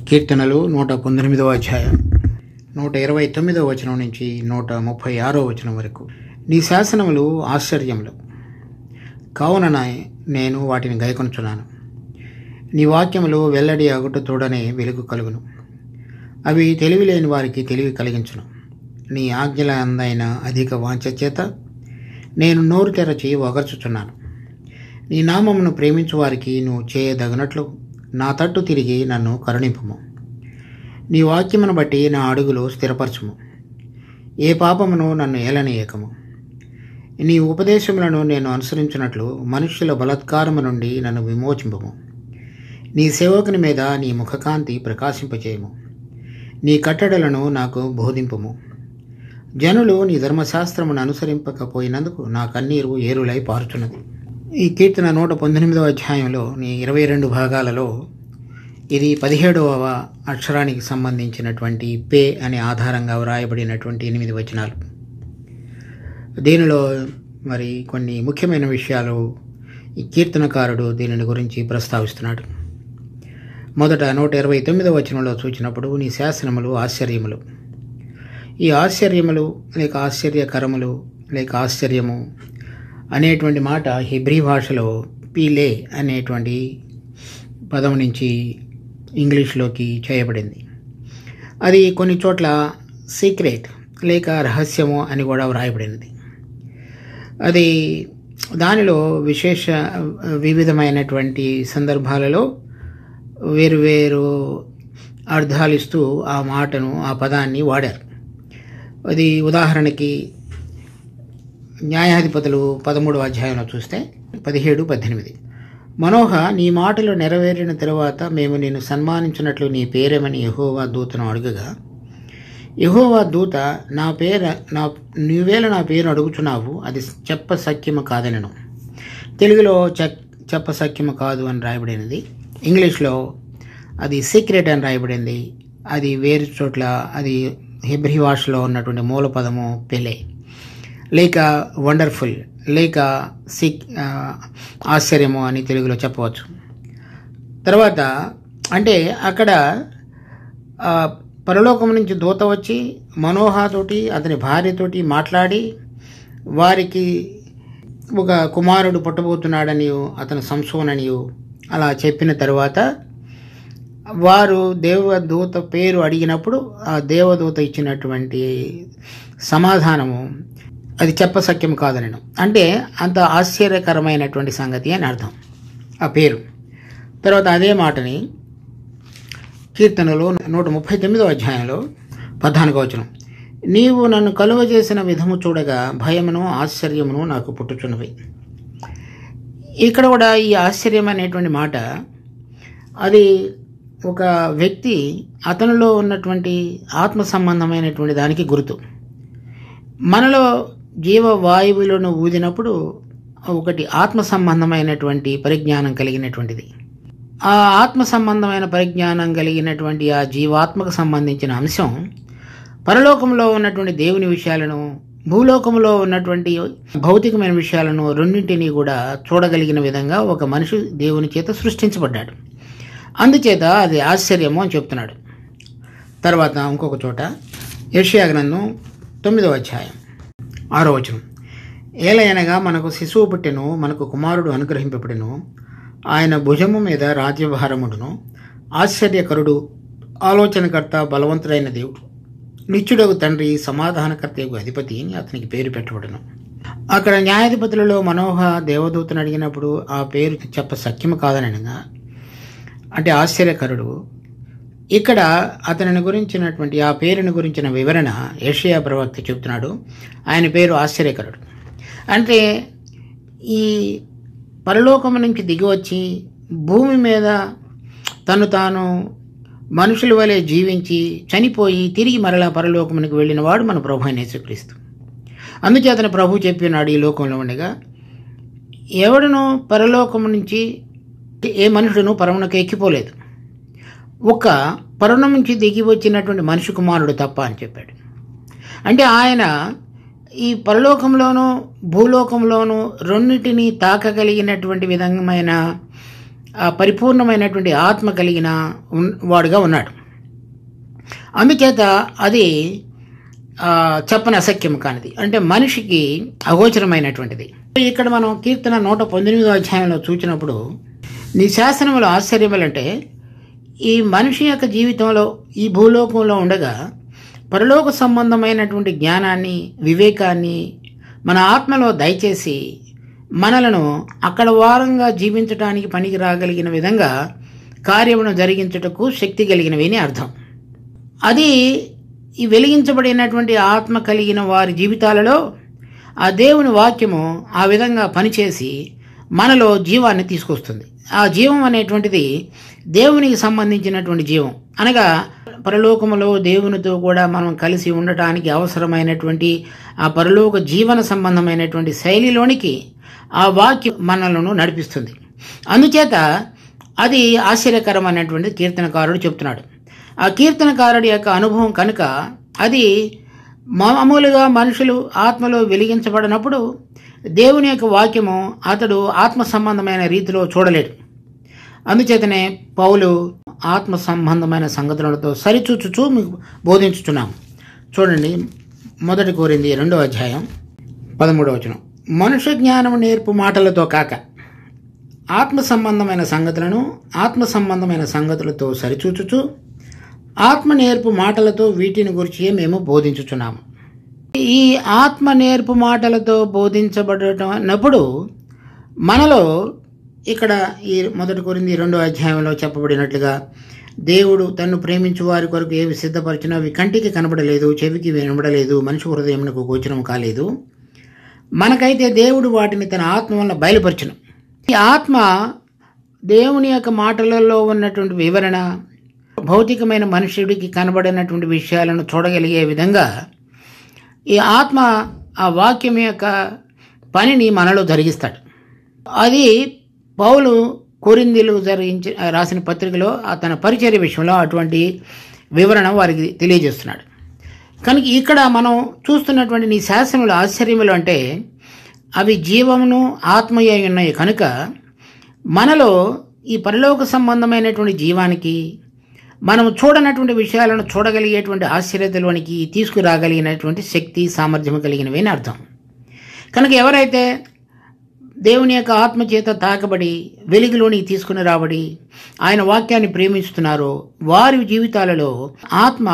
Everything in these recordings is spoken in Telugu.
కీర్తనలు 119వ అధ్యాయం 129వ వచనం నుంచి 136వ వచనం వరకు. నీ శాసనములు ఆశ్చర్యములు, కావున నేను వాటిని గైకొనుచున్నాను. నీ వాక్యములు వెల్లడి అగుట తోడనే వెలుగు కలుగును. అవి తెలివి లేని వారికి తెలివి కలిగించును. నీ ఆజ్ఞల అందైన అధిక వాంఛ చేత నేను నోరు తెరచి వగర్చుచున్నాను. నీ నామమును ప్రేమించు వారికి నువ్వు చేయదగినట్లు నా తట్టు తిరిగి నన్ను కరుణింపుము. నీ వాక్యమును బట్టి నా అడుగులు స్థిరపరచుము. ఏ పాపమును నన్ను ఏలనీయకము. నీ ఉపదేశములను నేను అనుసరించినట్లు మనుష్యుల బలాత్కారము నుండి నన్ను విమోచింపము. నీ సేవకుని మీద నీ ముఖకాంతి ప్రకాశింపచేయము. నీ కట్టడలను నాకు బోధింపుము. జనులు నీ ధర్మశాస్త్రమును అనుసరింపకపోయినందుకు నా కన్నీరు ఏరులై పారుచున్నది. ఈ కీర్తన 119వ అధ్యాయంలో 22 భాగాలలో ఇది 17వ అక్షరానికి సంబంధించినటువంటి పే అనే ఆధారంగా వ్రాయబడినటువంటి 8 వచనాలు. దీనిలో మరి కొన్ని ముఖ్యమైన విషయాలు ఈ కీర్తనకారుడు దీనిని గురించి ప్రస్తావిస్తున్నాడు. మొదట 129వ వచనంలో చూచినప్పుడు నీ శాసనములు ఆశ్చర్యములు. ఈ ఆశ్చర్యములు లేక ఆశ్చర్యకరములు లేక ఆశ్చర్యము అనేటువంటి మాట హెబ్రీ భాషలో పీలే అనేటువంటి పదం నుంచి ఇంగ్లీష్లోకి చేయబడింది. అది కొన్ని చోట్ల సీక్రెట్ లేక రహస్యము అని కూడా వ్రాయబడినది. అది దానిలో వివిధమైనటువంటి సందర్భాలలో వేరు అర్థాలిస్తూ ఆ పదాన్ని వాడారు. అది ఉదాహరణకి న్యాయాధిపతులు 13వ అధ్యాయంలో చూస్తే 17, 18 మనోహ, నీ మాటలు నెరవేరిన తరువాత మేము నిన్ను సన్మానించినట్లు నీ పేరేమని యెహోవా దూతను అడుగగా, యెహోవా దూత నీవేళ నా పేరు అడుగుచున్నావు, అది చెప్పసఖ్యము కాదనను. తెలుగులో చెప్పసఖ్యము కాదు అని రాయబడినది. ఇంగ్లీష్లో అది సీక్రెట్ అని రాయబడింది. అది వేరు చోట్ల అది హెబ్రీ భాషలో ఉన్నటువంటి మూల పదము పెలే లేక వండర్ఫుల్ లేక ఆశ్చర్యము అని తెలుగులో చెప్పవచ్చు. తర్వాత అంటే అక్కడ పరలోకం నుంచి దూత వచ్చి మనోహతోటి అతని భార్యతోటి మాట్లాడి వారికి ఒక కుమారుడు పుట్టబోతున్నాడనియు అతను సంసోననియు అలా చెప్పిన తర్వాత వారు దేవదూత పేరు అడిగినప్పుడు ఆ దేవదూత ఇచ్చినటువంటి సమాధానము అది చెప్పసఖ్యం కాదనను. అంటే అంత ఆశ్చర్యకరమైనటువంటి సంగతి అని అర్థం ఆ పేరు. తర్వాత అదే మాటని కీర్తనలో 139వ అధ్యాయంలో 14వ వచనం, నీవు నన్ను కలుగజేసిన విధము చూడగా భయమును ఆశ్చర్యమును నాకు పుట్టుచున్నవి. ఇక్కడ కూడా ఈ ఆశ్చర్యం అనేటువంటి మాట అది ఒక వ్యక్తి అతనిలో ఉన్నటువంటి ఆత్మ సంబంధమైనటువంటి దానికి గుర్తు. మనలో జీవవాయువులను ఊదినప్పుడు ఒకటి ఆత్మ సంబంధమైనటువంటి పరిజ్ఞానం కలిగినటువంటిది. ఆ ఆత్మ సంబంధమైన పరిజ్ఞానం కలిగినటువంటి ఆ జీవాత్మకు సంబంధించిన అంశం పరలోకంలో ఉన్నటువంటి దేవుని విషయాలను, భూలోకంలో ఉన్నటువంటి భౌతికమైన విషయాలను రెండింటినీ కూడా చూడగలిగిన విధంగా ఒక మనిషి దేవుని చేత సృష్టించబడ్డాడు. అందుచేత అది ఆశ్చర్యము అని చెప్తున్నాడు. తర్వాత ఇంకొక చోట యెషయా గ్రంథం 9వ అధ్యాయం 6వ వచనం, ఏలయనగా మనకు శిశువు పుట్టెను, మనకు కుమారుడు అనుగ్రహింపబడెను, ఆయన భుజము మీద రాజ్యభారముడును, ఆశ్చర్యకరుడు, ఆలోచనకర్త, బలవంతుడైన దేవుడు, నిత్యుడగు తండ్రి, సమాధానకర్తయగు అధిపతి అని అతనికి పేరు పెట్టబడను. అక్కడ న్యాయాధిపతులలో మనోహ దేవదూతను అడిగినప్పుడు ఆ పేరు చెప్పసఖ్యము కాదనగా అంటే ఆశ్చర్యకరుడు. ఇక్కడ అతనిని గురించినటువంటి ఆ పేరుని గురించిన వివరణ యెషయా ప్రవక్త చెబుతున్నాడు. ఆయన పేరు ఆశ్చర్యకరుడు. అంటే ఈ పరలోకము నుంచి దిగివచ్చి భూమి మీద తాను మనుషుల వలె జీవించి చనిపోయి తిరిగి మరలా పరలోకమునికి వెళ్ళిన వాడు మన ప్రభు అయిన యేసుక్రీస్తు. అందుచేతన ప్రభు చెప్పినాడు, ఈ లోకంలో ఉండగా ఎవడును పరలోకము నుంచి ఏ మనుషుడును పరమునకు ఎక్కిపోలేదు, ఒక పరలోకం నుంచి దిగి వచ్చినటువంటి మనిషి కుమారుడు తప్ప అని చెప్పాడు. అంటే ఆయన ఈ పరలోకంలోనూ భూలోకంలోనూ రెండింటినీ తాకగలిగినటువంటి విధమైన పరిపూర్ణమైనటువంటి ఆత్మ కలిగిన వాడుగా ఉన్నాడు. అందుచేత అది చెప్పని అసఖ్యం కానిది, అంటే మనిషికి అగోచరమైనటువంటిది. ఇక్కడ మనం కీర్తన 118వ అధ్యాయంలో చూసినప్పుడు నీ శాసనములు ఆశ్చర్యములంటే ఈ మనిషి యొక్క జీవితంలో ఈ భూలోకంలో ఉండగా పరలోక సంబంధమైనటువంటి జ్ఞానాన్ని, వివేకాన్ని మన ఆత్మలో దయచేసి మనలను అక్కడ వారంగా జీవించడానికి పనికి రాగలిగిన విధంగా కార్యమును జరిగించుటకు శక్తి కలిగినవి అని అర్థం. అది ఈ వెలిగించబడినటువంటి ఆత్మ కలిగిన వారి జీవితాలలో ఆ దేవుని వాక్యము ఆ విధంగా పనిచేసి మనలో జీవాన్ని తీసుకొస్తుంది. ఆ జీవం అనేటువంటిది దేవునికి సంబంధించినటువంటి జీవం, అనగా పరలోకములో దేవునితో కూడా మనం కలిసి ఉండటానికి అవసరమైనటువంటి ఆ పరలోక జీవన సంబంధమైనటువంటి శైలిలోనికి ఆ వాక్యం మనలను నడిపిస్తుంది. అందుచేత అది ఆశ్చర్యకరమైనటువంటి కీర్తనకారుడు చెప్తున్నాడు. ఆ కీర్తనకారుడి యొక్క అనుభవం కనుక అది మామూలుగా మనుషులు ఆత్మలో వెలిగించబడినప్పుడు దేవుని యొక్క వాక్యము అతడు ఆత్మ సంబంధమైన రీతిలో చూడలేడు. అందుచేతనే పౌలు ఆత్మ సంబంధమైన సంగతులతో సరిచూచుచూ మీకు బోధించుచున్నాము. చూడండి, 1 కొరింథీ 2వ అధ్యాయం 13వ వచనం. మనుష్య జ్ఞానము నేర్పు మాటలతో కాక ఆత్మ సంబంధమైన సంగతులను ఆత్మ సంబంధమైన సంగతులతో సరిచూచుచు ఆత్మ నేర్పు మాటలతో వీటిని గురించి మేము బోధించుచున్నాము. ఈ ఆత్మ నేర్పు మాటలతో బోధించబడినప్పుడు మనలో ఇక్కడ ఈ 1 కొరింథీ 2వ అధ్యాయంలో చెప్పబడినట్లుగా దేవుడు తన్ను ప్రేమించు వారి కొరకు ఏవి సిద్ధపరిచినా అవి కంటికి కనబడలేదు, చెవికి వినబడలేదు, మనిషి హృదయమునకు గోచరం కాలేదు. మనకైతే దేవుడు వాటిని తన ఆత్మ వల్ల బయలుపరచును. ఈ ఆత్మ దేవుని యొక్క మాటలలో ఉన్నటువంటి వివరణ, భౌతికమైన మనుషుడికి కనబడినటువంటి విషయాలను చూడగలిగే విధంగా ఈ ఆత్మ ఆ వాక్యం యొక్క పనిని మనలో జరిగిస్తాడు. అది పౌలు కొరింథీయులకు రాసిన పత్రికలో తన పరిచర్య విషయంలో అటువంటి వివరణ వారికి తెలియజేస్తున్నాడు. కనుక ఇక్కడ మనం చూస్తున్నటువంటి నీ శాసనములు ఆశ్చర్యములు అంటే అవి జీవమును ఆత్మయ్య ఉన్నాయి. కనుక మనలో ఈ పరలోక సంబంధమైనటువంటి జీవానికి, మనం చూడనటువంటి విషయాలను చూడగలిగేటువంటి ఆశ్చర్యతలోనికి తీసుకురాగలిగినటువంటి శక్తి, సామర్థ్యం కలిగినవి అని అర్థం. కనుక ఎవరైతే దేవుని యొక్క ఆత్మ చేత తాకబడి వెలుగులోనికి తీసుకుని రాబడి ఆయన వాక్యాన్ని ప్రేమిస్తున్నారో వారి జీవితాలలో ఆత్మ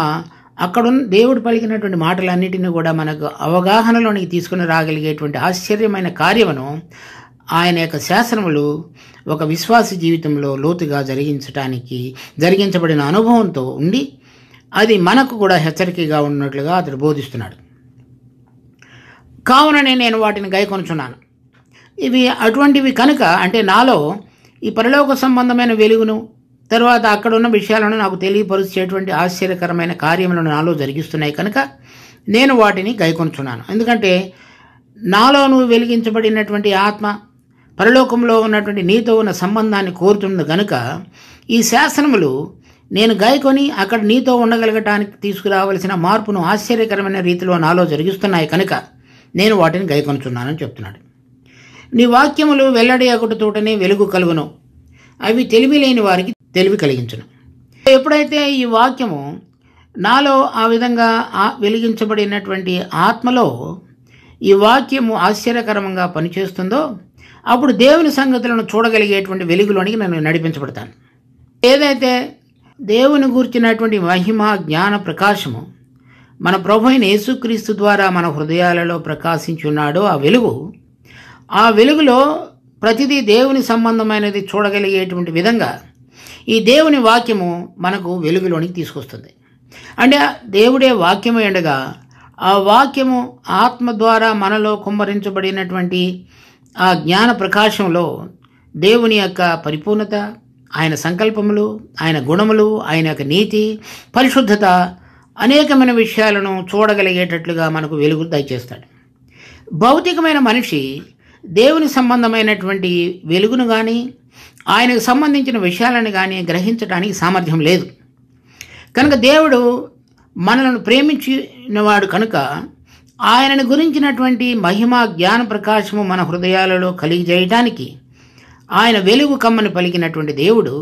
అక్కడున్న దేవుడు పలికినటువంటి మాటలన్నిటిని కూడా మనకు అవగాహనలోనికి తీసుకుని రాగలిగేటువంటి ఆశ్చర్యమైన కార్యమును ఆయన యొక్క శాసనములు ఒక విశ్వాస జీవితంలో లోతుగా జరిగించబడిన అనుభవంతో ఉండి అది మనకు కూడా హెచ్చరికగా ఉన్నట్లుగా అతడు బోధిస్తున్నాడు. కావుననే నేను వాటిని గైకొనుచున్నాను. ఇవి అటువంటివి కనుక, అంటే నాలో ఈ పరలోక సంబంధమైన వెలుగును, తర్వాత అక్కడ ఉన్న విషయాలను నాకు తెలియపరిచేటువంటి ఆశ్చర్యకరమైన కార్యములను నాలో జరిగిస్తున్నాయి కనుక నేను వాటిని గైకొనుచున్నాను. ఎందుకంటే నాలో నువ్వు వెలిగించబడినటువంటి ఆత్మ పరలోకంలో ఉన్నటువంటి నీతో ఉన్న సంబంధాన్ని కోరుతున్నది కనుక ఈ శాసనములు నేను గైకొని అక్కడ నీతో ఉండగలగటానికి తీసుకురావలసిన మార్పును ఆశ్చర్యకరమైన రీతిలో నాలో జరిగిస్తున్నాయి కనుక నేను వాటిని గైకొనుచున్నానని చెప్తున్నాడు. నీ వాక్యములు వెల్లడి అగుటతోటనే వెలుగు కలుగును, అవి తెలివి లేని వారికి తెలివి కలిగించును. ఎప్పుడైతే ఈ వాక్యము నాలో ఆ విధంగా వెలిగించబడినటువంటి ఆత్మలో ఈ వాక్యము ఆశ్చర్యకరంగా పనిచేస్తుందో అప్పుడు దేవుని సంగతులను చూడగలిగేటువంటి వెలుగులోనికి నన్ను నడిపించబడతాను. ఏదైతే దేవుని గూర్చినటువంటి మహిమ, జ్ఞాన ప్రకాశము మన ప్రభు అయిన యేసుక్రీస్తు ద్వారా మన హృదయాలలో ప్రకాశించున్నాడో ఆ వెలుగులో ప్రతిదీ దేవుని సంబంధమైనది చూడగలిగేటువంటి విధంగా ఈ దేవుని వాక్యము మనకు వెలుగులోనికి తీసుకొస్తుంది. అంటే దేవుడే వాక్యము ఉండగా ఆ వాక్యము ఆత్మ ద్వారా మనలో కుమ్మరించబడినటువంటి ఆ జ్ఞాన ప్రకాశంలో దేవుని యొక్క పరిపూర్ణత, ఆయన సంకల్పములు, ఆయన గుణములు, ఆయన యొక్క నీతి, పరిశుద్ధత, అనేకమైన విషయాలను చూడగలిగేటట్లుగా మనకు వెలుగు దయచేస్తాడు. భౌతికమైన మనిషి దేవుని సంబంధమైనటువంటి వెలుగును కానీ ఆయనకు సంబంధించిన విషయాలను కానీ గ్రహించడానికి సామర్థ్యం లేదు. కనుక దేవుడు మనలను ప్రేమించినవాడు కనుక ఆయనను గురించినటువంటి మహిమ, జ్ఞాన ప్రకాశము మన హృదయాలలో కలిగజేయటానికి ఆయన వెలుగు కమ్మని పలికినటువంటి దేవుడు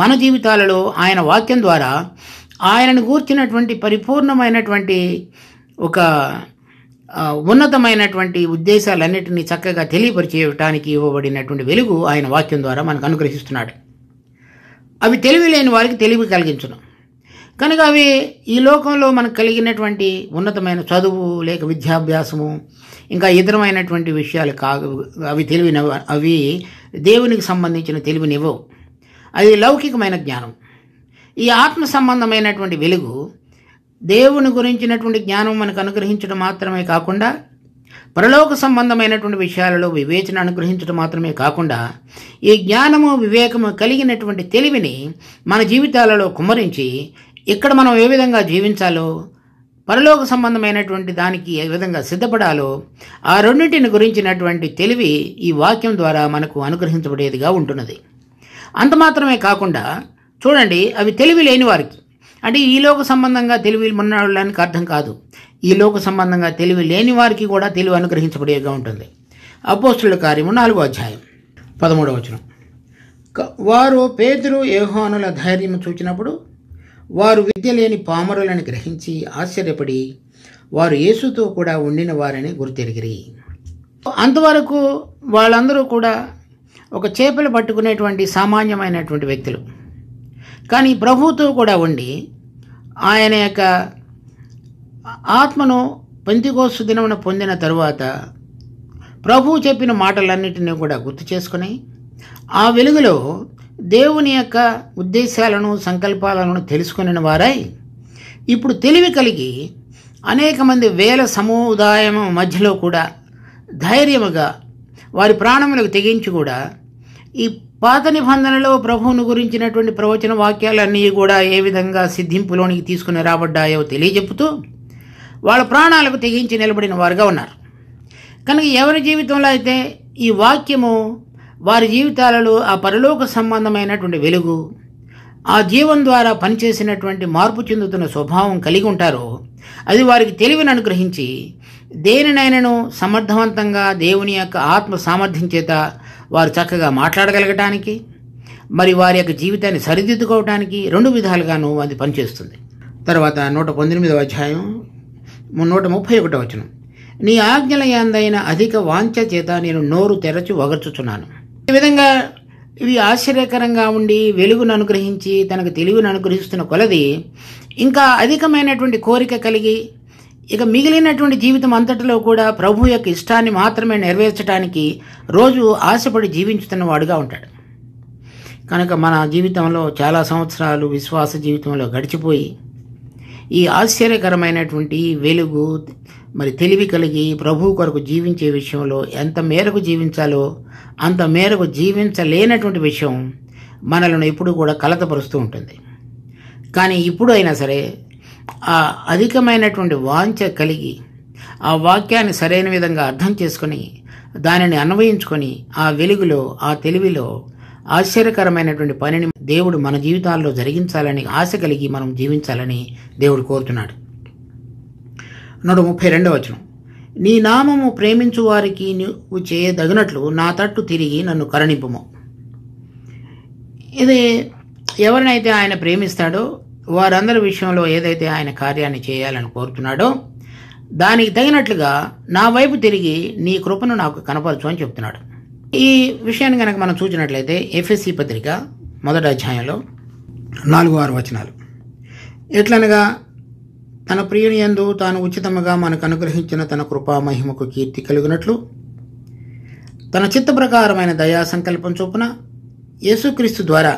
మన జీవితాలలో ఆయన వాక్యం ద్వారా ఆయనను గూర్చినటువంటి పరిపూర్ణమైనటువంటి ఒక ఉన్నతమైనటువంటి ఉద్దేశాలన్నిటినీ చక్కగా తెలియపరిచేయటానికి ఇవ్వబడినటువంటి వెలుగు ఆయన వాక్యం ద్వారా మనకు అనుగ్రహిస్తున్నాడు. అవి తెలివి లేని వారికి తెలివి కలిగించును. కనుక అవి ఈ లోకంలో మనకు కలిగినటువంటి ఉన్నతమైన చదువు లేక విద్యాభ్యాసము ఇంకా ఇతరమైనటువంటి విషయాలు అవి అవి దేవునికి సంబంధించిన తెలివినివ్వవు. అది లౌకికమైన జ్ఞానం. ఈ ఆత్మ సంబంధమైనటువంటి వెలుగు దేవుని గురించినటువంటి జ్ఞానం మనకు అనుగ్రహించడం మాత్రమే కాకుండా, పరలోక సంబంధమైనటువంటి విషయాలలో వివేచన అనుగ్రహించడం మాత్రమే కాకుండా, ఈ జ్ఞానము వివేకము కలిగినటువంటి తెలివిని మన జీవితాలలో కుమ్మరించి ఇక్కడ మనం ఏ విధంగా జీవించాలో, పరలోక సంబంధమైనటువంటి దానికి ఏ విధంగా సిద్ధపడాలో ఆ రెండింటిని గురించినటువంటి తెలివి ఈ వాక్యం ద్వారా మనకు అనుగ్రహించబడేదిగా ఉంటున్నది. అంత మాత్రమే కాకుండా చూడండి, అవి తెలివి లేని వారికి, అంటే ఈ లోక సంబంధంగా తెలివి ఉన్నవాళ్ళకి అర్థం కాదు, ఈ లోక సంబంధంగా తెలివి లేని వారికి కూడా తెలివి అనుగ్రహించబడేగా ఉంటుంది. అపోస్తుల కార్యము 4వ అధ్యాయం 13వ వచనం. వారు పేతురు యోహానుల ధైర్యము చూచినప్పుడు వారు విద్య లేని పామరులను గ్రహించి ఆశ్చర్యపడి వారు యేసుతో కూడా ఉండిన వారని గుర్తెరిగిరి. అంతవరకు వాళ్ళందరూ కూడా ఒక చేపలు పట్టుకునేటువంటి సామాన్యమైనటువంటి వ్యక్తులు. కానీ ప్రభువుతో కూడా ఉండి ఆయన యొక్క ఆత్మను పెంతెకోస్తు దినమున పొందిన తరువాత ప్రభువు చెప్పిన మాటలన్నిటినీ కూడా గుర్తు చేసుకుని ఆ వెలుగులో దేవుని యొక్క ఉద్దేశాలను సంకల్పాలను తెలుసుకుని వారై ఇప్పుడు తెలివి కలిగి అనేక మంది వేల సముదాయం మధ్యలో కూడా ధైర్యముగా వారి ప్రాణములకు తెగించి కూడా ఈ పాత నిబంధనలో ప్రభువును గురించినటువంటి ప్రవచన వాక్యాలన్నీ కూడా ఏ విధంగా సిద్ధింపులోనికి తీసుకుని రాబడ్డాయో తెలియజెప్పుతూ వాళ్ళ ప్రాణాలకు తెగించి నిలబడిన వారుగా ఉన్నారు. కనుక ఎవరి జీవితంలో అయితే ఈ వాక్యము వారి జీవితాలలో ఆ పరలోక సంబంధమైనటువంటి వెలుగు, ఆ జీవం ద్వారా పనిచేసినటువంటి మార్పు చెందుతున్న స్వభావం కలిగి ఉంటారో అది వారికి తెలివిని అనుగ్రహించి దేనినైనాను సమర్థవంతంగా దేవుని యొక్క ఆత్మ సామర్థ్యం చేత వారు చక్కగా మాట్లాడగలగటానికి, మరి వారి యొక్క జీవితాన్ని సరిదిద్దుకోవటానికి రెండు విధాలుగాను అది పనిచేస్తుంది. తర్వాత 119వ అధ్యాయం 131వ వచనం. నీ ఆజ్ఞల యందైన అధిక వాంఛ చేత నేను నోరు తెరచి వగర్చుచున్నాను. ఈ విధంగా ఇవి ఆశ్చర్యకరంగా ఉండి వెలుగును అనుగ్రహించి తనకు తెలివిని అనుగ్రహిస్తున్న కొలది ఇంకా అధికమైనటువంటి కోరిక కలిగి ఇక మిగిలినటువంటి జీవితం అంతటిలో కూడా ప్రభు యొక్క ఇష్టాన్ని మాత్రమే నెరవేర్చడానికి రోజు ఆశపడి జీవించుతున్న వాడుగా ఉంటాడు. కనుక మన జీవితంలో చాలా సంవత్సరాలు విశ్వాస జీవితంలో గడిచిపోయి ఈ ఆశ్చర్యకరమైనటువంటి వెలుగు మరి తెలివి కలిగి ప్రభు కొరకు జీవించే విషయంలో ఎంత మేరకు జీవించాలో అంత మేరకు జీవించలేనటువంటి విషయం మనలను ఎప్పుడు కూడా కలతపరుస్తూ ఉంటుంది. కానీ ఇప్పుడు అయినా సరే ఆ అధికమైనటువంటి వాంఛ కలిగి ఆ వాక్యాన్ని సరైన విధంగా అర్థం చేసుకొని దానిని అన్వయించుకొని ఆ వెలుగులో ఆ తెలివిలో ఆశ్చర్యకరమైనటువంటి పనిని దేవుడు మన జీవితాల్లో జరిగించాలని ఆశ కలిగి మనం జీవించాలని దేవుడు కోరుతున్నాడు. 132వ వచనం. నీ నామము ప్రేమించు వారికి నువ్వు చేయదగినట్లు నా తట్టు తిరిగి నన్ను కరుణింపుము. ఇది ఎవరినైతే ఆయన ప్రేమిస్తాడో వారందరి విషయంలో ఏదైతే ఆయన కార్యాన్ని చేయాలని కోరుతున్నాడో దానికి తగినట్లుగా నా వైపు తిరిగి నీ కృపను నాకు కనపరచు అని చెప్తున్నాడు. ఈ విషయాన్ని కనుక మనం చూసినట్లయితే ఎఫెసీ పత్రిక 1వ అధ్యాయంలో 4-6 వచనాలు. ఎట్లనగా తన ప్రియుని యందు తాను ఉచితముగా మనకు అనుగ్రహించిన తన కృపా మహిమకు కీర్తి కలుగునట్లు తన చిత్త ప్రకారమైన దయా సంకల్పం చొప్పున యేసుక్రీస్తు ద్వారా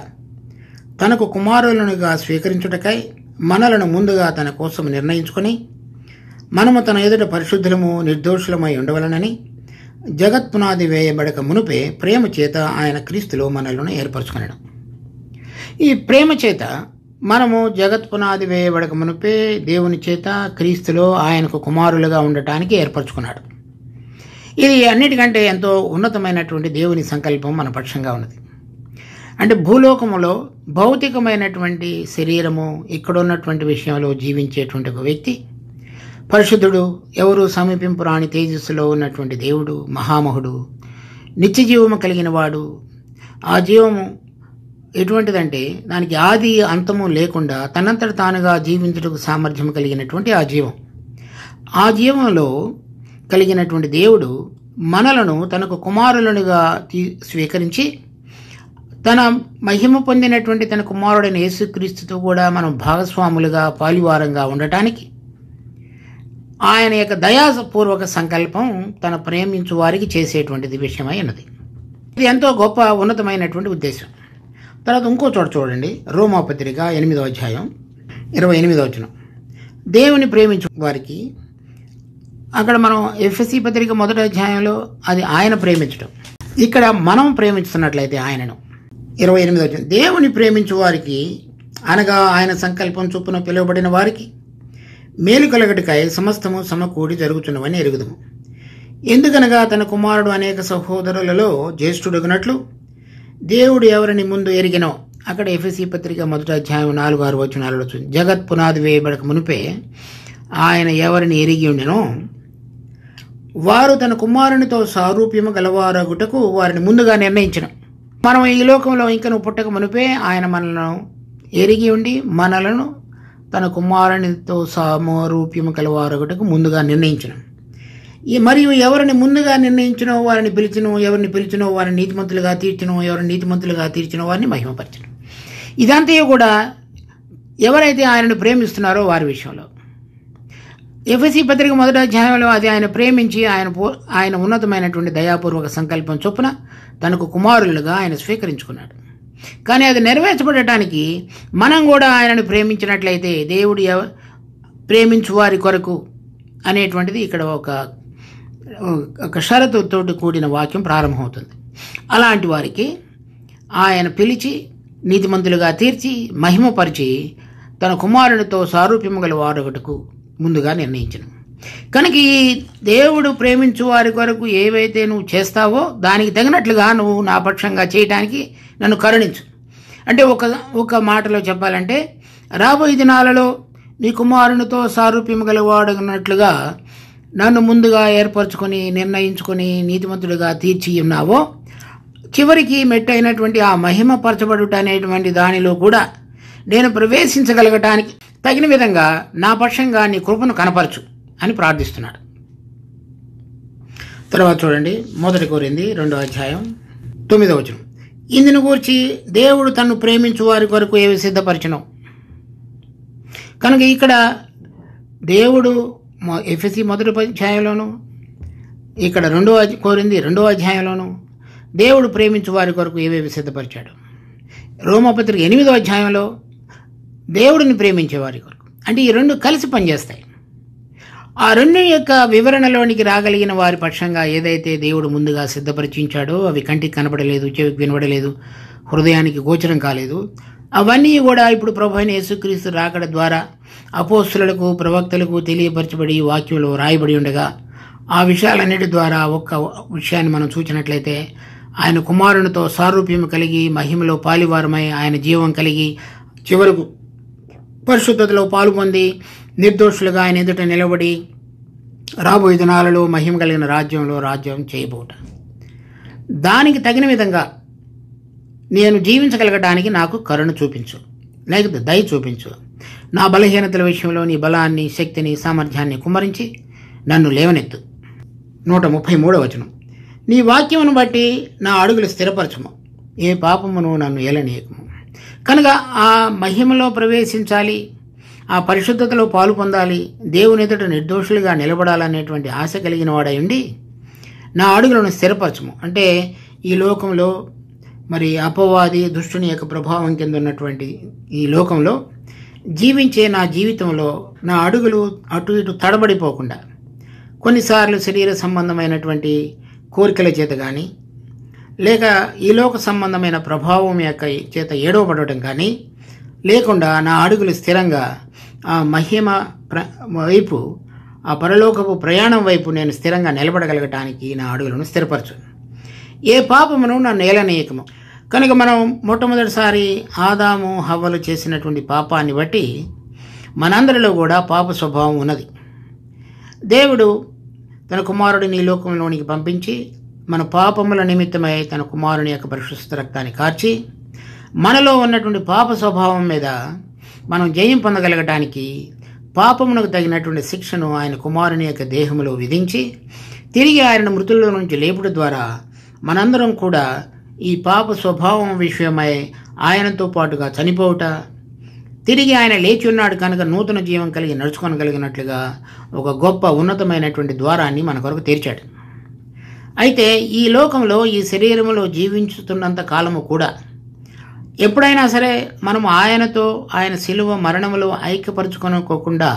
తనకు కుమారులనుగా స్వీకరించుటకై మనలను ముందుగా తన కోసం నిర్ణయించుకొని మనము తన ఎదుట పరిశుద్ధులము నిర్దోషులమై ఉండవలనని జగత్పునాది వేయబడక మునుపే ప్రేమ చేత ఆయన క్రీస్తులో మనలను ఏర్పరచుకునడం. ఈ ప్రేమ చేత మనము జగత్పునాది వేయబడక మునుపే దేవుని చేత క్రీస్తులో ఆయనకు కుమారులుగా ఉండటానికి ఏర్పరచుకున్నాడు. ఇది అన్నిటికంటే ఎంతో ఉన్నతమైనటువంటి దేవుని సంకల్పం మన పక్షంగా ఉన్నది. అంటే భూలోకములో భౌతికమైనటువంటి శరీరము ఇక్కడ ఉన్నటువంటి విషయంలో జీవించేటువంటి ఒక వ్యక్తి పరిశుద్ధుడు, ఎవరు సమీపింపు రాని తేజస్సులో ఉన్నటువంటి దేవుడు, మహామహుడు, నిత్య జీవము కలిగిన వాడు, ఆ జీవము ఎటువంటిదంటే దానికి ఆది అంతము లేకుండా తనంతట తానుగా జీవించుటకు సామర్థ్యం కలిగినటువంటి ఆ జీవంలో కలిగినటువంటి దేవుడు మనలను తనకు కుమారులనుగా స్వీకరించి తన మహిమ పొందినటువంటి తన కుమారుడైన యేసుక్రీస్తుతో కూడా మనం భాగస్వాములుగా పాలివారంగా ఉండటానికి ఆయన యొక్క దయాపూర్వక సంకల్పం తన ప్రేమించు వారికి చేసేటువంటిది విషయమై ఉన్నది. ఇది ఎంతో గొప్ప ఉన్నతమైనటువంటి ఉద్దేశం. తర్వాత ఇంకో చోట చూడండి, రోమాపత్రిక 8వ అధ్యాయం 28వ వచనం. దేవుని ప్రేమించు వారికి, అక్కడ మనం ఎఫెసీ పత్రిక 1వ అధ్యాయంలో అది ఆయన ప్రేమించడం, ఇక్కడ మనం ప్రేమించుతున్నట్లయితే ఆయనను. 28వ వచనం, దేవుని ప్రేమించు వారికి అనగా ఆయన సంకల్పం చొప్పున పిలువబడిన వారికి మేలు కలగటికై సమస్తము సమకూడి జరుగుతున్నవని ఎరుగుదము. ఎందుకనగా తన కుమారుడు అనేక సహోదరులలో జ్యేష్ఠుడగినట్లు దేవుడు ఎవరిని ముందు ఎరిగినో, అక్కడ ఎఫెసీ పత్రిక 1వ అధ్యాయం 4-6 వచనాలలో జగత్ పునాది వేయబడక మునిపే ఆయన ఎవరిని ఎరిగి ఉండినో వారు తన కుమారునితో సారూప్యము గలవారగుటకు వారిని ముందుగా నిర్ణయించిన. మనం ఈ లోకంలో ఇంకను పుట్టక మునిపే ఆయన మనలను ఎరిగి ఉండి మనలను తన కుమారునితో సారూప్యము గలవారగుటకు ముందుగా నిర్ణయించిన. మరియు ఎవరిని ముందుగా నిర్ణయించినో వారిని పిలిచినో, ఎవరిని పిలిచినో వారిని నీతిమంతులుగా తీర్చినో, ఎవరిని నీతిమంతులుగా తీర్చినో వారిని మహిమపరచను. ఇదంతా కూడా ఎవరైతే ఆయనను ప్రేమిస్తున్నారో వారి విషయంలో. ఎఫెసీ పత్రిక 1వ అధ్యాయంలో అది ఆయన ప్రేమించి ఆయన ఉన్నతమైనటువంటి దయాపూర్వక సంకల్పం చొప్పున తనకు కుమారులుగా ఆయన స్వీకరించుకున్నాడు. కానీ అది నెరవేర్చబడటానికి మనం కూడా ఆయనను ప్రేమించినట్లయితే దేవుడు ప్రేమించు వారి కొరకు అనేటువంటిది ఇక్కడ ఒక షరతుతోటి కూడిన వాక్యం ప్రారంభమవుతుంది. అలాంటి వారికి ఆయన పిలిచి నీతిమంతులుగా తీర్చి మహిమపరిచి తన కుమారునితో సారూప్యము గల వారొకటకు ముందుగా నిర్ణయించను. కనుక ఈ దేవుడు ప్రేమించు వారి కొరకు ఏవైతే నువ్వు చేస్తావో దానికి తగినట్లుగా నువ్వు నా పక్షంగా చేయటానికి నన్ను కరుణించు. అంటే ఒక మాటలో చెప్పాలంటే, రాబోయే దినాలలో నీ కుమారునితో సారూప్యము గలవాడనట్లుగా నన్ను ముందుగా ఏర్పరచుకొని నిర్ణయించుకొని నీతిమంతుడిగా తీర్చి ఉన్నావో, చివరికి మెట్టైనటువంటి ఆ మహిమపరచబడుట అనేటువంటి దానిలో కూడా నేను ప్రవేశించగలగటానికి తగిన విధంగా నా పక్షంగా నీ కృపను కనపరచు అని ప్రార్థిస్తున్నాడు. తర్వాత చూడండి, 1 కొరింథీ 2వ అధ్యాయం 9వ వచనం. ఇందును గూర్చి దేవుడు తన్ను ప్రేమించు వారి కొరకు ఏవి సిద్ధపరచునో. కనుక ఇక్కడ దేవుడు ఎఫెసీ 1వ అధ్యాయంలోను, ఇక్కడ 2వ కొరింథీ 2వ అధ్యాయంలోను దేవుడు ప్రేమించు వారి కొరకు ఏవేవి సిద్ధపరిచాడు. రోమాపత్రిక 8వ అధ్యాయంలో దేవుడిని ప్రేమించే వారి కొరకు. అంటే ఈ రెండు కలిసి పనిచేస్తాయి. ఆ రెండు యొక్క వివరణలోనికి రాగలిగిన వారి పక్షంగా ఏదైతే దేవుడు ముందుగా సిద్ధపరిచించాడో అవి కంటికి కనపడలేదు, చెవికి వినబడలేదు, హృదయానికి గోచరం కాలేదు, అవన్నీ కూడా ఇప్పుడు ప్రభువైన యేసుక్రీస్తు రాకడ ద్వారా అపోస్తులకు ప్రవక్తలకు తెలియపరచబడి వాక్యంలో రాయబడి ఉండగా ఆ విషయాలన్నిటి ద్వారా ఒక్క విషయాన్ని మనం చూసినట్లయితే, ఆయన కుమారునితో సారూప్యం కలిగి మహిమలో పాలివారమై ఆయన జీవం కలిగి చివరకు పరిశుద్ధతలో పాలు పొంది నిర్దోషులుగా ఆయన ఎదుట నిలబడి రాబోయే దినాలలో మహిమ కలిగిన రాజ్యం చేయబోట. దానికి తగిన విధంగా నేను జీవించగలగడానికి నాకు కరుణ చూపించు, లేకపోతే దయ చూపించు. నా బలహీనతల విషయంలో నీ బలాన్ని, శక్తిని, సామర్థ్యాన్ని కుమ్మరించి నన్ను లేవనెత్తు. 133వ వచనం. నీ వాక్యమును బట్టి నా అడుగులు స్థిరపరచము, ఏ పాపమును నన్ను ఏలనీయకము. కనుక ఆ మహిమలో ప్రవేశించాలి, ఆ పరిశుద్ధతలో పాలు పొందాలి, దేవుని ఎదుట నిర్దోషులుగా నిలబడాలనేటువంటి ఆశ కలిగిన వాడై ఉండి నా అడుగులను స్థిరపరచము. అంటే ఈ లోకంలో మరి అపవాది దుష్టుని యొక్క ప్రభావం కింద ఉన్నటువంటి ఈ లోకంలో జీవించే నా జీవితంలో నా అడుగులు అటు ఇటు తడబడిపోకుండా, కొన్నిసార్లు శరీర సంబంధమైనటువంటి కోరికల చేత కానీ, లేక ఈ లోక సంబంధమైన ప్రభావం యొక్క చేత ఏడవబడటం కానీ లేకుండా నా అడుగులు స్థిరంగా ఆ మహిమ వైపు, ఆ పరలోకపు ప్రయాణం వైపు నేను స్థిరంగా నిలబడగలగటానికి నా అడుగులను స్థిరపరచు. ఏ పాపమును నన్ను ఏలనీయకము. కనుక మనం మొట్టమొదటిసారి ఆదాము హవ్వలు చేసినటువంటి పాపాన్ని బట్టి మనందరిలో కూడా పాప స్వభావం ఉన్నది. దేవుడు తన కుమారుడిని ఈ లోకంలోనికి పంపించి మన పాపముల నిమిత్తమై తన కుమారుని యొక్క పరిశుద్ధ రక్తాన్ని కార్చి మనలో ఉన్నటువంటి పాప స్వభావం మీద మనం జయం పొందగలగటానికి పాపమునకు తగినటువంటి శిక్షను ఆయన కుమారుని యొక్క దేహములో విధించి తిరిగి ఆయన మృతుల్లో నుంచి లేపుట ద్వారా మనందరం కూడా ఈ పాప స్వభావం విషయమై ఆయనతో పాటుగా చనిపోవుట, తిరిగి ఆయన లేచి ఉన్నాడు కనుక నూతన జీవం కలిగి నడుచుకోగలిగినట్లుగా ఒక గొప్ప ఉన్నతమైనటువంటి ద్వారాన్ని మన కొరకు తెరిచాడు. అయితే ఈ లోకంలో ఈ శరీరంలో జీవించుతున్నంత కాలము కూడా ఎప్పుడైనా సరే మనము ఆయనతో ఆయన శిలువ మరణములో ఐక్యపరచుకోకుండా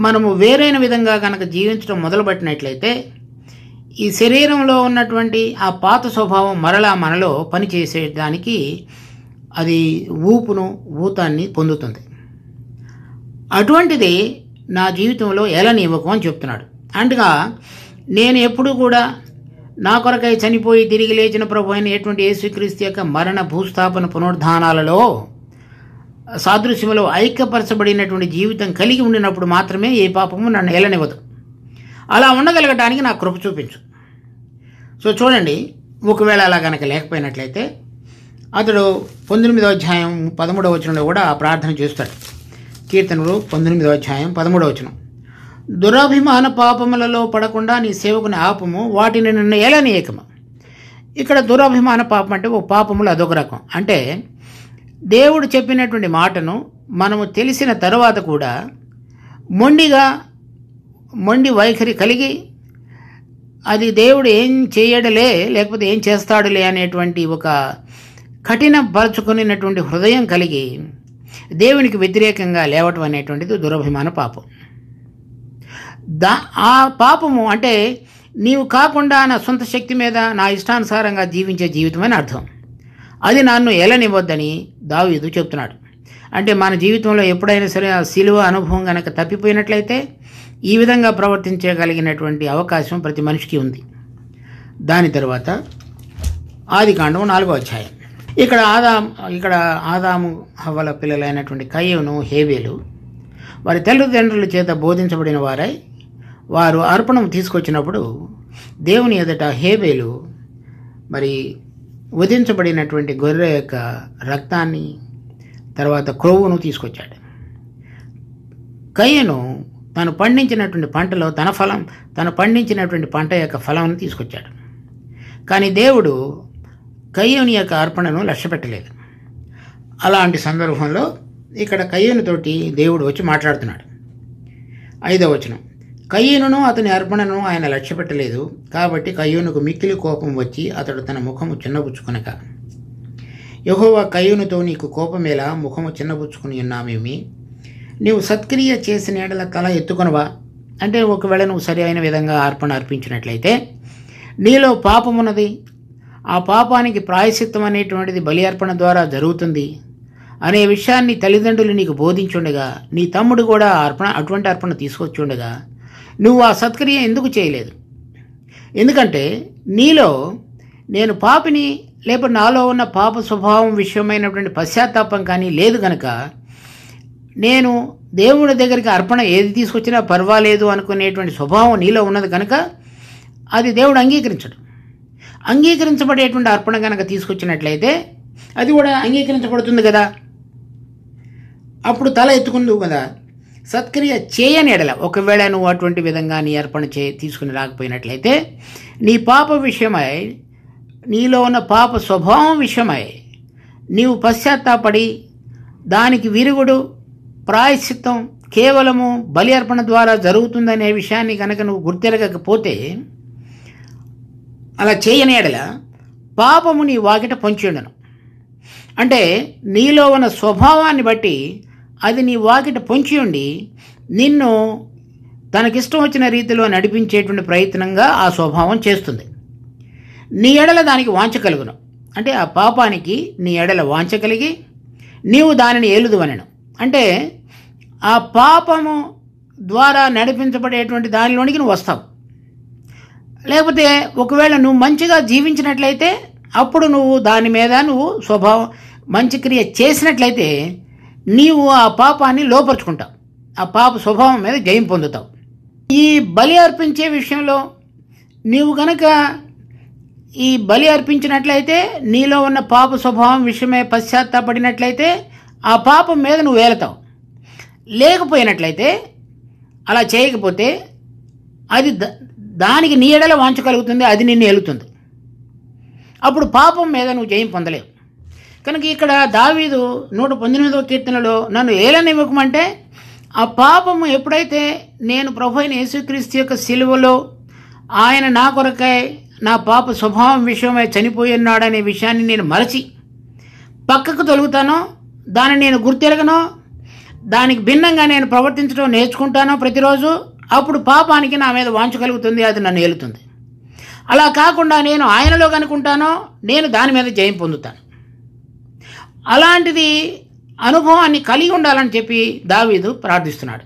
మనము వేరైన విధంగా కనుక జీవించడం మొదలుపెట్టినట్లయితే ఈ శరీరంలో ఉన్నటువంటి ఆ పాత స్వభావం మరలా మనలో పనిచేసేదానికి అది ఊతాన్ని పొందుతుంది. అటువంటిది నా జీవితంలో ఎలనివ్వకు అని చెప్తున్నాడు. అంటగా నేను ఎప్పుడు కూడా నా కొరకై చనిపోయి తిరిగి లేచిన ప్రభు అయిన ఎటువంటి యేసుక్రీస్తు యొక్క మరణ భూస్థాపన పునరుద్ధానాలలో సాదృశ్యములో ఐక్యపరచబడినటువంటి జీవితం కలిగి ఉండినప్పుడు మాత్రమే ఏ పాపము నన్ను ఎలనివ్వదు. అలా ఉండగలగటానికి నాకు కృప చూపించు. సో చూడండి, ఒకవేళ అలా కనుక లేకపోయినట్లయితే అతడు 19వ అధ్యాయం 13వ వచనంలో కూడా ఆ ప్రార్థన చేస్తాడు. కీర్తనలు 19వ అధ్యాయం 13వ వచనం, దురభిమాన పాపములలో పడకుండా నీ సేవకుని ఆపము, వాటిని నిన్ను ఎలనీయకము. ఇక్కడ దురభిమాన పాపం అంటే ఓ పాపములు అదొక రకం. అంటే దేవుడు చెప్పినటువంటి మాటను మనము తెలిసిన తర్వాత కూడా మొండి వైఖరి కలిగి అది దేవుడు ఏం చేయడలే లేకపోతే ఏం చేస్తాడులే అనేటువంటి ఒక కఠినపరచుకునేటువంటి హృదయం కలిగి దేవునికి వ్యతిరేకంగా లేవటం అనేటువంటిది దురభిమాన పాపం. ఆ పాపము అంటే నీవు కాకుండా నా సొంత శక్తి మీద నా ఇష్టానుసారంగా జీవించే జీవితం అని అర్థం. అది నన్ను ఎలనివ్వద్దని దావీదు చెప్తున్నాడు. అంటే మన జీవితంలో ఎప్పుడైనా సరే ఆ శిలువ అనుభవం కనుక తప్పిపోయినట్లయితే ఈ విధంగా ప్రవర్తించగలిగినటువంటి అవకాశం ప్రతి మనిషికి ఉంది. దాని తర్వాత ఆదికాండం 4వ అధ్యాయం. ఇక్కడ ఆదాము హవ్వల పిల్లలైనటువంటి కయ్యూను హేబేలు వారి తల్లిదండ్రుల చేత బోధించబడిన వారై వారు అర్పణం తీసుకొచ్చినప్పుడు దేవుని ఎదుట హేబేలు మరి వధించబడినటువంటి గొర్రె యొక్క రక్తాన్ని తర్వాత క్రొవ్వును తీసుకొచ్చాడు. కయ్యూను తను పండించినటువంటి పంటలో తను పండించినటువంటి పంట యొక్క ఫలం తీసుకొచ్చాడు. కానీ దేవుడు కయ్యూని యొక్క అర్పణను లక్ష్యపెట్టలేదు. అలాంటి సందర్భంలో ఇక్కడ కయ్యూనుతోటి దేవుడు వచ్చి మాట్లాడుతున్నాడు. 5వ వచనం, కయ్యూనును అతని అర్పణను ఆయన లక్ష్యపెట్టలేదు కాబట్టి కయ్యూనుకు మిక్కిలి కోపం వచ్చి అతడు తన ముఖము చిన్నబుచ్చుకొనక, యెహోవా కయ్యూనుతో నీకు కోపమేలా, ముఖము చిన్నబుచ్చుకుని ఉన్నామేమి, నీవు సత్క్రియ చేసిన ఎడల తల ఎత్తుకొనవా? అంటే ఒకవేళ నువ్వు సరి అయిన విధంగా అర్పణ అర్పించినట్లయితే నీలో పాపమున్నది, ఆ పాపానికి ప్రాయశ్చిత్తం అనేటువంటిది బలి అర్పణ ద్వారా జరుగుతుంది అనే విషయాన్ని తల్లిదండ్రులు నీకు బోధించుండగా, నీ తమ్ముడు కూడా అటువంటి అర్పణ తీసుకొచ్చి ఉండగా నువ్వు ఆ సత్క్రియ ఎందుకు చేయలేదు? ఎందుకంటే నీలో నేను పాపిని లేకపోతే నాలో ఉన్న పాప స్వభావం విషయమైనటువంటి పశ్చాత్తాపం కానీ లేదు కనుక నేను దేవుడి దగ్గరికి అర్పణ ఏది తీసుకొచ్చినా పర్వాలేదు అనుకునేటువంటి స్వభావం నీలో ఉన్నది కనుక అది దేవుడు అంగీకరించడు. అంగీకరించబడేటువంటి అర్పణ కనుక తీసుకొచ్చినట్లయితే అది కూడా అంగీకరించబడుతుంది కదా, అప్పుడు తల ఎత్తుకుందు కదా. సత్క్రియ చేయని ఎడల ఒకవేళ నువ్వు అటువంటి విధంగా నీ అర్పణ తీసుకుని రాకపోయినట్లయితే నీ పాప విషయమై, నీలో ఉన్న పాప స్వభావం విషయమై నీవు పశ్చాత్తాపడి దానికి విరుగుడు ప్రాయశ్చిత్తం కేవలము బలి అర్పణ ద్వారా జరుగుతుందనే విషయాన్ని కనుక నువ్వు గుర్తెరగకపోతే, అలా చేయని ఎడల పాపము నీ వాకిట పొంచి ఉండను. అంటే నీలో ఉన్న స్వభావాన్ని బట్టి అది నీ వాకిట పొంచి ఉండి నిన్ను తనకిష్టం వచ్చిన రీతిలో నడిపించేటువంటి ప్రయత్నంగా ఆ స్వభావం చేస్తుంది. నీ ఎడల దానికి వాంఛ కలుగును. అంటే ఆ పాపానికి నీ ఎడల వాంఛ కలిగి నీవు దానిని ఏలుదువనెను. అంటే ఆ పాపము ద్వారా నడిపించబడేటువంటి దానిలోనికి నువ్వు వస్తావు. లేకపోతే ఒకవేళ నువ్వు మంచిగా జీవించినట్లయితే అప్పుడు నువ్వు దాని మీద నువ్వు స్వభావం మంచి క్రియ చేసినట్లయితే నీవు ఆ పాపాన్ని లోపరుచుకుంటావు, ఆ పాప స్వభావం మీద జయం పొందుతావు. ఈ బలి అర్పించే విషయంలో నీవు గనక ఈ బలి అర్పించినట్లయితే, నీలో ఉన్న పాప స్వభావం విషయమే పశ్చాత్తాపడినట్లయితే ఆ పాపం మీద నువ్వు ఏలుతావు. లేకపోయినట్లయితే, అలా చేయకపోతే అది దానికి నీ ఎడల వాంఛ కలుగుతుంది, అది నిన్ను ఏలుతుంది. అప్పుడు పాపం మీద నువ్వు జయం పొందలేవు. కనుక ఇక్కడ దావీదు 118వ కీర్తనలో నన్ను ఏలనివ్వకమంటే, ఆ పాపము ఎప్పుడైతే నేను ప్రభు అయిన యేసుక్రీస్తు యొక్క సిలువలో ఆయన నా కొరకై నా పాప స్వభావం విషయమై చనిపోయి ఉన్నాడనే విషయాన్ని నేను మరచి పక్కకు తొలుగుతానో, దాన్ని నేను గుర్తెరగనో, దానికి భిన్నంగా నేను ప్రవర్తించడం నేర్చుకుంటానో ప్రతిరోజు, అప్పుడు పాపానికి నా మీద వాంఛ కలుగుతుంది, అది నన్ను ఏలుతుంది. అలా కాకుండా నేను ఆయనలో కనుకుంటానో, నేను దాని మీద జయం పొందుతాను. అలాంటిది అనుభవాన్ని కలిగి ఉండాలని చెప్పి దావీదు ప్రార్థిస్తున్నాడు.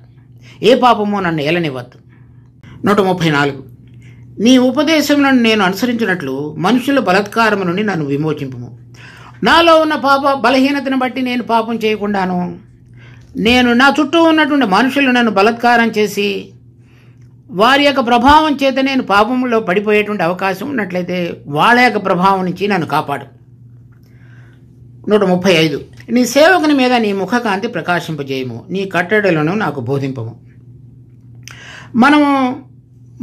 ఏ పాపమో నన్ను ఏలనివ్వద్దు. 134 నీ ఉపదేశములను నేను అనుసరించినట్లు మనుషుల బలాత్కారము నుండి నన్ను విమోచింపుము. నాలో ఉన్న పాప బలహీనతను బట్టి నేను పాపం చేయకుండాను, నేను నా చుట్టూ ఉన్నటువంటి మనుషులు నన్ను బలాత్కారం చేసి వారి యొక్క ప్రభావం చేత నేను పాపంలో పడిపోయేటువంటి అవకాశం ఉన్నట్లయితే వాళ్ళ యొక్క ప్రభావం నుంచి నన్ను కాపాడు. 135 నీ సేవకుని మీద నీ ముఖకాంతి ప్రకాశింపజేయము, నీ కట్టడలను నాకు బోధింపము.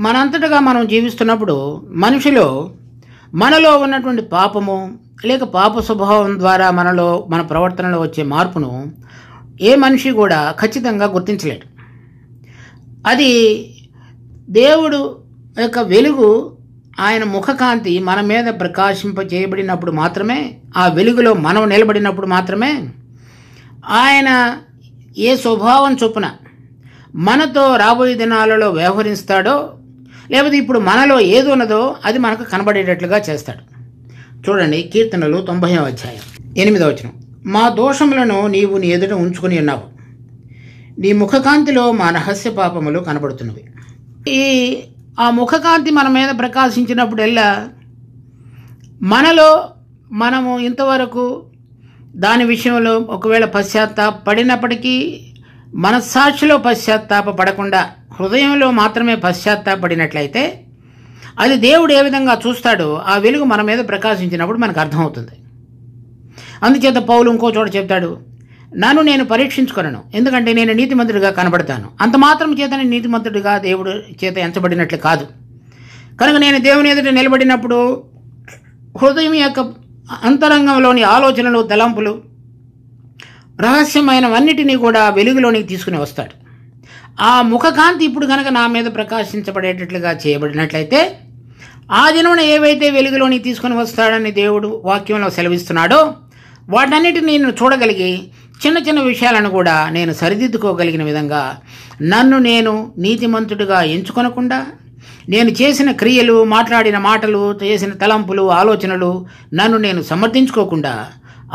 మనంతటగా మనం జీవిస్తున్నప్పుడు మనలో ఉన్నటువంటి పాపము లేక పాప స్వభావం ద్వారా మన ప్రవర్తనలో వచ్చే మార్పును ఏ మనిషి కూడా ఖచ్చితంగా గుర్తించలేడు. అది దేవుడు యొక్క వెలుగు, ఆయన ముఖకాంతి మన మీద ప్రకాశింప చేయబడినప్పుడు మాత్రమే, ఆ వెలుగులో మనం నిలబడినప్పుడు మాత్రమే ఆయన ఏ స్వభావం చొప్పున మనతో రాబోయే దినాలలో వ్యవహరిస్తాడో, లేకపోతే ఇప్పుడు మనలో ఏది ఉన్నదో అది మనకు కనబడేటట్లుగా చేస్తాడు. చూడండి, కీర్తనలు 90వ అధ్యాయం 8వ వచనం. మా దోషములను నీవు నీ ఎదుట ఉంచుకుని ఉన్నావు, నీ ముఖకాంతిలో మా రహస్య పాపములు కనబడుతున్నవి. ఆ ముఖకాంతి మన మీద ప్రకాశించినప్పుడల్లా మనము ఇంతవరకు దాని విషయంలో ఒకవేళ పశ్చాత్తాపడినప్పటికీ మనస్సాక్షిలో పశ్చాత్తాప పడకుండా హృదయంలో మాత్రమే పశ్చాత్తాపడినట్లయితే అది దేవుడు ఏ విధంగా చూస్తాడో ఆ వెలుగు మన మీద ప్రకాశించినప్పుడు మనకు అర్థమవుతుంది. అందుచేత పౌలు ఇంకో చోట చెప్తాడు, నన్ను నేను పరీక్షించుకొనను, ఎందుకంటే నేను నీతిమంతుడిగా కనబడతాను. అంత మాత్రం చేత నేను నీతిమంతుడిగా దేవుడు చేత ఎంచబడినట్లు కాదు. కనుక నేను దేవుని ఎదుట నిలబడినప్పుడు హృదయం యొక్క అంతరంగంలోని ఆలోచనలు, తలంపులు, రహస్యమైనవన్నిటినీ కూడా వెలుగులోనికి తీసుకుని వస్తాడు. ఆ ముఖకాంతి ఇప్పుడు కనుక నా మీద ప్రకాశించబడేటట్లుగా చేయబడినట్లయితే ఆ దినమున ఏవైతే వెలుగులోని తీసుకుని వస్తాడని దేవుడు వాక్యంలో సెలవిస్తున్నాడో వాటన్నిటిని నేను చూడగలిగి చిన్న చిన్న విషయాలను కూడా నేను సరిదిద్దుకోగలిగిన విధంగా నన్ను నేను నీతిమంతుడిగా ఎంచుకొనకుండా, నేను చేసిన క్రియలు, మాట్లాడిన మాటలు, చేసిన తలంపులు, ఆలోచనలు నన్ను నేను సమర్థించుకోకుండా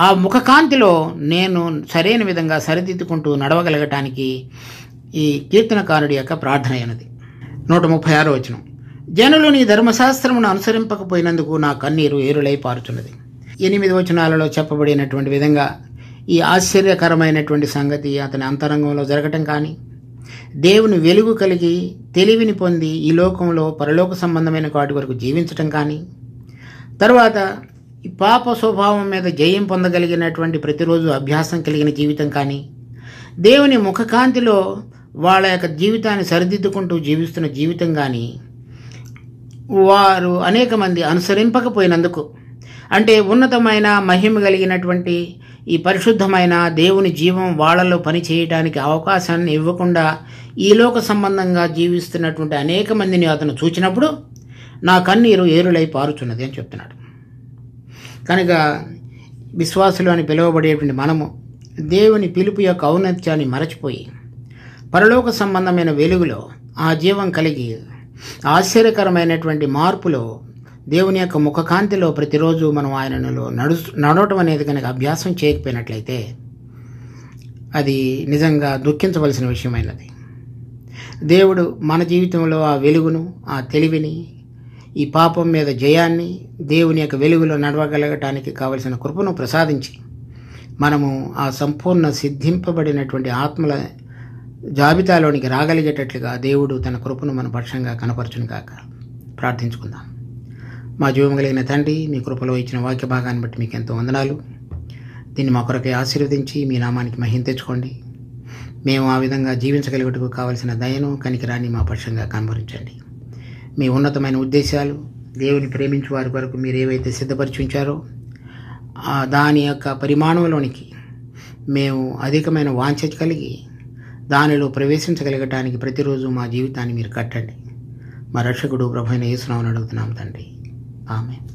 ఆ ముఖకాంతిలో నేను సరైన విధంగా సరిదిద్దుకుంటూ నడవగలగటానికి ఈ కీర్తనకారుడి యొక్క ప్రార్థన అయినది. 136వ వచనం. జనులు నీ ధర్మశాస్త్రమును అనుసరింపకపోయినందుకు నా కన్నీరు ఏరులై పారుచున్నది. 8 వచనాలలో చెప్పబడినటువంటి విధంగా ఈ ఆశ్చర్యకరమైనటువంటి సంగతి అతని అంతరంగంలో జరగటం కానీ, దేవుని వెలుగు కలిగి తెలివిని పొంది ఈ లోకంలో పరలోక సంబంధమైన వాటి వరకు జీవించటం కానీ, తర్వాత ఈ పాప స్వభావం మీద జయం పొందగలిగినటువంటి ప్రతిరోజు అభ్యాసం కలిగిన జీవితం కానీ, దేవుని ముఖకాంతిలో వాళ్ళ యొక్క జీవితాన్ని సరిదిద్దుకుంటూ జీవిస్తున్న జీవితం కానీ వారు అనేక మంది అనుసరింపకపోయినందుకు, అంటే ఉన్నతమైన మహిమ కలిగినటువంటి ఈ పరిశుద్ధమైన దేవుని జీవం వాళ్ళలో పని చేయడానికి అవకాశాన్ని ఇవ్వకుండా ఈ లోక సంబంధంగా జీవిస్తున్నటువంటి అనేక మందిని అతను చూచినప్పుడు నా కన్నీరు ఏరులై పారుచున్నది అని చెప్తున్నాడు. కనుక విశ్వాసులు అని పిలువబడేటువంటి మనము దేవుని పిలుపు యొక్క ఔన్నత్యాన్ని మరచిపోయి పరలోక సంబంధమైన వెలుగులో ఆ జీవం కలిగి ఆశ్చర్యకరమైనటువంటి మార్పులో దేవుని యొక్క ముఖకాంతిలో ప్రతిరోజు మనం ఆయనలో నడవటం అనేది కనుక అభ్యాసం చేయకపోయినట్లయితే అది నిజంగా దుఃఖించవలసిన విషయమైనది. దేవుడు మన జీవితంలో ఆ వెలుగును, ఆ తెలివిని, ఈ పాపం మీద జయాన్ని, దేవుని యొక్క వెలుగులో నడవగలగటానికి కావలసిన కృపను ప్రసాదించి మనము ఆ సంపూర్ణ సిద్ధింపబడినటువంటి ఆత్మల జాబితాలోనికి రాగలిగేటట్లుగా దేవుడు తన కృపను మన పక్షంగా కనపరచును కాక. ప్రార్థించుకుందాం. మా జీవం కలిగిన తండ్రి, మీ కృపలో ఇచ్చిన వాక్య భాగాన్ని బట్టి మీకు ఎంతో వందనాలు. దీన్ని మా కొరకై ఆశీర్వదించి మీ నామానికి మహిమ తెచ్చుకోండి. మేము ఆ విధంగా జీవించగలిగేందుకు కావలసిన దయను, కనికరాన్ని మా పక్షంగా కనబరించండి. మీ ఉన్నతమైన ఉద్దేశాలు, దేవుని ప్రేమించే వారి కొరకు మీరు ఏవైతే సిద్ధపరిచి ఉంచారో దాని యొక్క పరిమాణంలోనికి మేము అధికమైన వాంఛ కలిగి దానిలో ప్రవేశించగలగటానికి ప్రతిరోజు మా జీవితాన్ని మీరు కట్టండి. మా రక్షకుడు ప్రభువైన యేసు నామమున అడుగుతున్నాం తండ్రి. ఆమేన్.